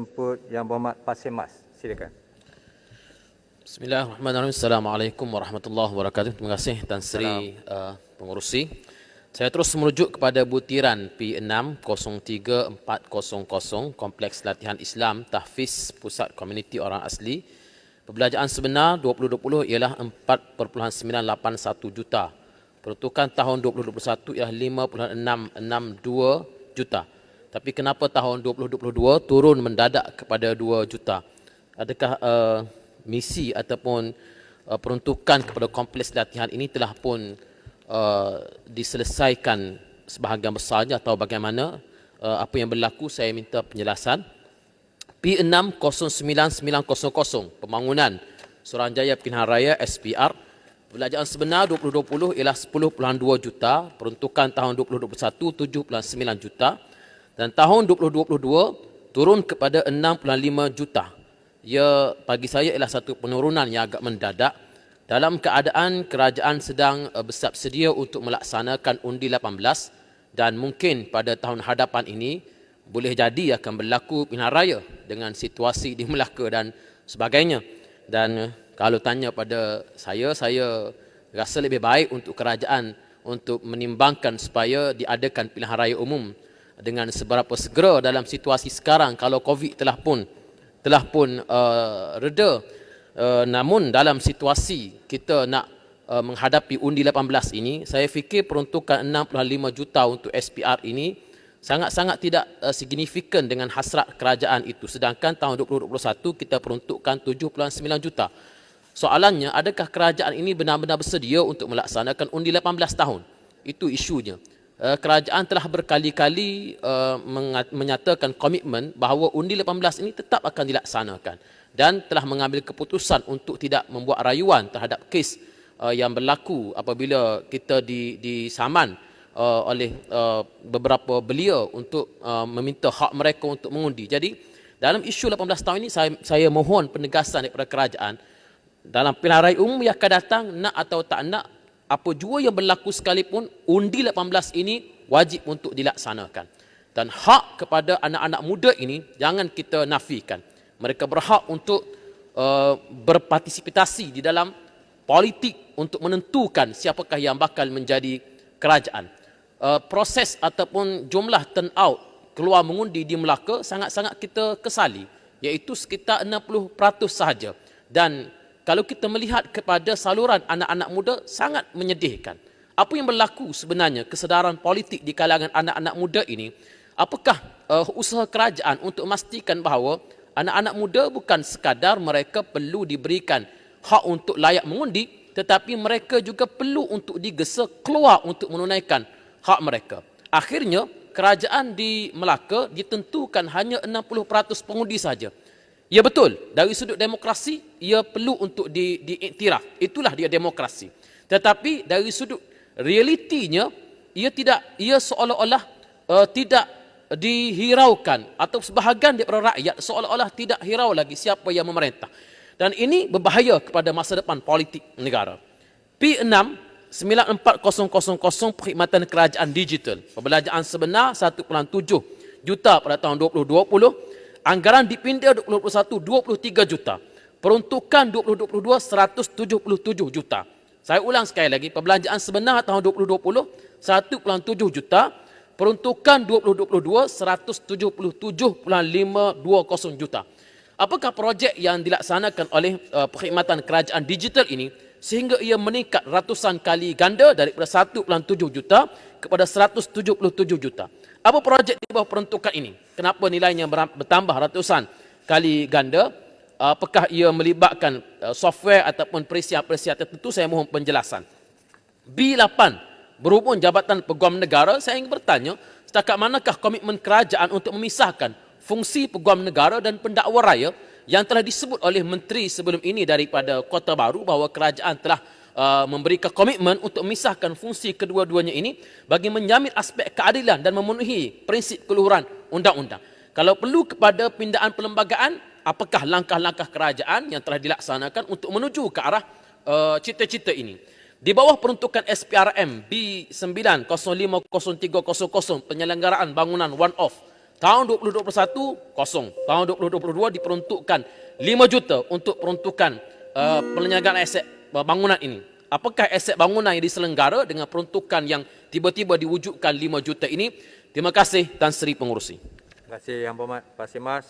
Jemput Yang Berhormat Pasir Mas. Silakan. Bismillahirrahmanirrahim. Assalamualaikum warahmatullahi wabarakatuh. Terima kasih Tan Sri Pengerusi. Saya terus merujuk kepada butiran P6 03400 Kompleks Latihan Islam Tahfiz Pusat Komuniti Orang Asli. Perbelanjaan sebenar 2020 ialah 4.981 juta. Peruntukan tahun 2021 ialah 5.662 juta. Tapi kenapa tahun 2022 turun mendadak kepada 2 juta? Adakah misi ataupun peruntukan kepada kompleks latihan ini telah pun diselesaikan sebahagian besarnya atau bagaimana? Apa yang berlaku, saya minta penjelasan. P6 09900 Pembangunan Suruhanjaya Pilihan Raya SPR. Perbelanjaan sebenar 2020 ialah 10.2 juta. Peruntukan tahun 2021 7.9 juta. Dan tahun 2022 turun kepada 6.5 juta. Ya, bagi saya ialah satu penurunan yang agak mendadak dalam keadaan kerajaan sedang bersiap sedia untuk melaksanakan undi 18 dan mungkin pada tahun hadapan ini boleh jadi akan berlaku pilihan raya dengan situasi di Melaka dan sebagainya. Dan kalau tanya pada saya rasa lebih baik untuk kerajaan untuk menimbangkan supaya diadakan pilihan raya umum dengan seberapa segera dalam situasi sekarang kalau COVID telah pun reda. Namun dalam situasi kita nak menghadapi undi 18 ini, saya fikir peruntukan 6.5 juta untuk SPR ini sangat-sangat tidak signifikan dengan hasrat kerajaan itu. Sedangkan tahun 2021 kita peruntukkan 7.9 juta. Soalannya, adakah kerajaan ini benar-benar bersedia untuk melaksanakan undi 18 tahun? Itu isunya. Kerajaan telah berkali-kali menyatakan komitmen bahawa undi 18 ini tetap akan dilaksanakan dan telah mengambil keputusan untuk tidak membuat rayuan terhadap kes yang berlaku apabila kita disaman oleh beberapa belia untuk meminta hak mereka untuk mengundi. Jadi dalam isu 18 tahun ini saya mohon penegasan daripada kerajaan dalam pilihan raya umum yang akan datang, nak atau tak nak, apa jua yang berlaku sekalipun, undi 18 ini wajib untuk dilaksanakan. Dan hak kepada anak-anak muda ini jangan kita nafikan. Mereka berhak untuk berpartisipasi di dalam politik untuk menentukan siapakah yang bakal menjadi kerajaan. Proses ataupun jumlah turnout keluar mengundi di Melaka sangat-sangat kita kesali, iaitu sekitar 60% sahaja. Dan kalau kita melihat kepada saluran anak-anak muda, sangat menyedihkan. Apa yang berlaku sebenarnya kesedaran politik di kalangan anak-anak muda ini? Apakah usaha kerajaan untuk memastikan bahawa anak-anak muda bukan sekadar mereka perlu diberikan hak untuk layak mengundi, tetapi mereka juga perlu untuk digesa keluar untuk menunaikan hak mereka. Akhirnya, kerajaan di Melaka ditentukan hanya 60% pengundi saja. Ya betul, dari sudut demokrasi, ia perlu untuk diiktiraf. Itulah dia demokrasi. Tetapi dari sudut realitinya, ia seolah-olah tidak dihiraukan atau sebahagian daripada rakyat seolah-olah tidak hirau lagi siapa yang memerintah. Dan ini berbahaya kepada masa depan politik negara. P6 94000 Perkhidmatan Kerajaan Digital. Perbelanjaan sebenar 1.7 juta pada tahun 2020. Anggaran dipindah 2021 23 juta. Peruntukan 2022 177 juta. Saya ulang sekali lagi, perbelanjaan sebenar tahun 2020 1.7 juta. Peruntukan 2022 177.520 juta. Apakah projek yang dilaksanakan oleh perkhidmatan kerajaan digital ini sehingga ia meningkat ratusan kali ganda daripada 1.7 juta kepada 177 juta? Apa projek di bawah peruntukan ini? Kenapa nilainya bertambah ratusan kali ganda? Apakah ia melibatkan software ataupun perisian-perisian tertentu? Saya mohon penjelasan. B8, berhubung Jabatan Peguam Negara, saya ingin bertanya, setakat manakah komitmen kerajaan untuk memisahkan fungsi Peguam Negara dan pendakwa raya yang telah disebut oleh menteri sebelum ini daripada Kota Baru bahawa kerajaan telah memberikan komitmen untuk memisahkan fungsi kedua-duanya ini bagi menjamin aspek keadilan dan memenuhi prinsip keluhuran undang-undang. Kalau perlu kepada pindaan perlembagaan, apakah langkah-langkah kerajaan yang telah dilaksanakan untuk menuju ke arah cita-cita ini? Di bawah peruntukan SPRM B9050300 penyelenggaraan bangunan one-off Tahun 2021 kosong. Tahun 2022 diperuntukkan 5 juta untuk peruntukan perniagaan aset bangunan ini. Apakah aset bangunan yang diselenggara dengan peruntukan yang tiba-tiba diwujudkan 5 juta ini? Terima kasih Tan Sri Pengerusi. Terima kasih Yang Berhormat Pak Simas.